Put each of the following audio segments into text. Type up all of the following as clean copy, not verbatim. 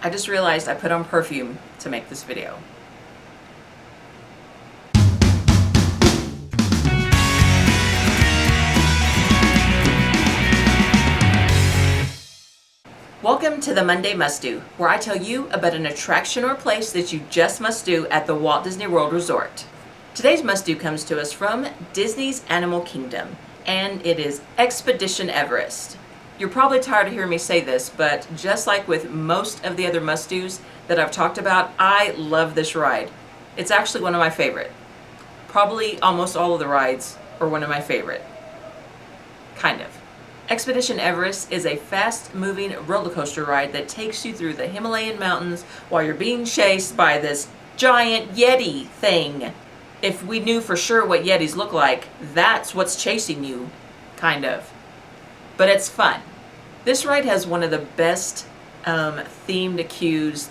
I just realized I put on perfume to make this video. Welcome to the Monday Must Do, where I tell you about an attraction or place that you just must do at the Walt Disney World Resort. Today's must do comes to us from Disney's Animal Kingdom, and it is Expedition Everest. You're probably tired of hearing me say this, but just like with most of the other must do's that I've talked about, I love this ride. It's actually one of my favorite. Probably almost all of the rides are one of my favorite. Kind of. Expedition Everest is a fast-moving roller coaster ride that takes you through the Himalayan mountains while you're being chased by this giant Yeti thing. If we knew for sure what Yetis look like, that's what's chasing you, kind of. But it's fun. This ride has one of the best themed queues,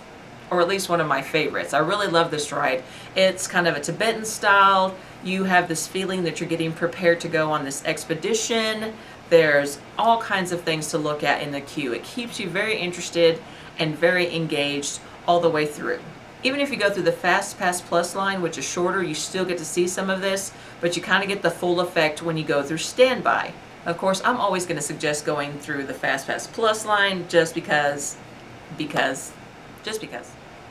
or at least one of my favorites. I really love this ride. It's kind of a Tibetan style. You have this feeling that you're getting prepared to go on this expedition. There's all kinds of things to look at in the queue. It keeps you very interested and very engaged all the way through. Even if you go through the Fast Pass Plus line, which is shorter, you still get to see some of this, but you kind of get the full effect when you go through standby. Of course, I'm always going to suggest going through the Fast Pass Plus line just because.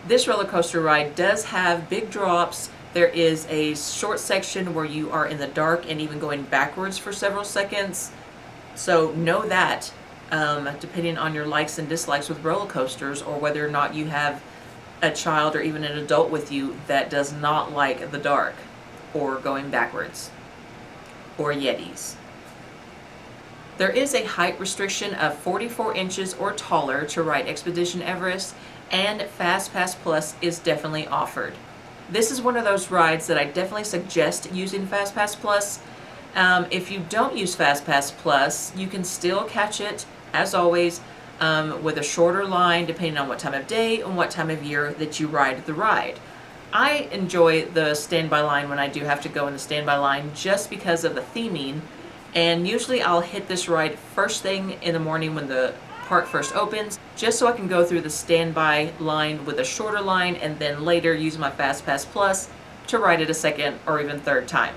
This roller coaster ride does have big drops. There is a short section where you are in the dark and even going backwards for several seconds. So know that, depending on your likes and dislikes with roller coasters, or whether or not you have a child or even an adult with you that does not like the dark or going backwards or Yetis. There is a height restriction of 44 inches or taller to ride Expedition Everest, and Fast Pass Plus is definitely offered. This is one of those rides that I definitely suggest using Fast Pass Plus. If you don't use Fast Pass Plus, you can still catch it, as always, with a shorter line depending on what time of day and what time of year that you ride the ride. I enjoy the standby line when I do have to go in the standby line just because of the theming, and usually I'll hit this ride first thing in the morning when the park first opens, just so I can go through the standby line with a shorter line and then later use my Fast Pass Plus to ride it a second or even third time.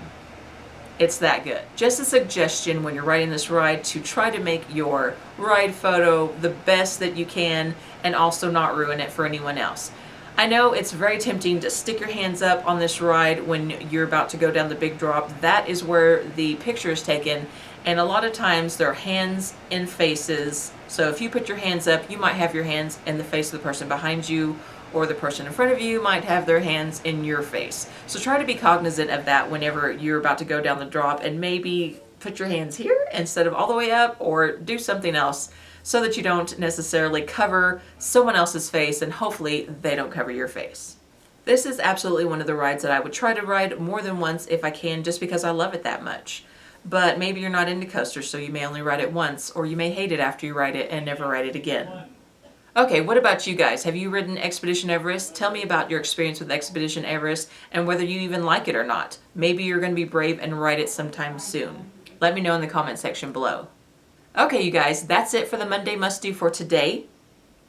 It's that good. Just a suggestion when you're riding this ride to try to make your ride photo the best that you can and also not ruin it for anyone else. I know it's very tempting to stick your hands up on this ride when you're about to go down the big drop. That is where the picture is taken, and a lot of times there are hands in faces. So if you put your hands up, you might have your hands in the face of the person behind you, or the person in front of you might have their hands in your face. So try to be cognizant of that whenever you're about to go down the drop, and maybe put your hands here instead of all the way up, or do something else so that you don't necessarily cover someone else's face, and hopefully they don't cover your face. This is absolutely one of the rides that I would try to ride more than once if I can, just because I love it that much. But maybe you're not into coasters, so you may only ride it once, or you may hate it after you ride it and never ride it again. Okay, what about you guys? Have you ridden Expedition Everest? Tell me about your experience with Expedition Everest and whether you even like it or not. Maybe you're going to be brave and ride it sometime soon. Let me know in the comment section below. Okay, you guys, that's it for the Monday Must Do for today.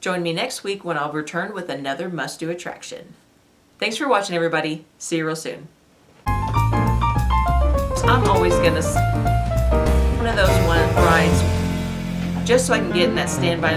Join me next week when I'll return with another Must Do attraction. Thanks for watching, everybody. See you real soon. I'm always gonna one of those rides just so I can get in that standby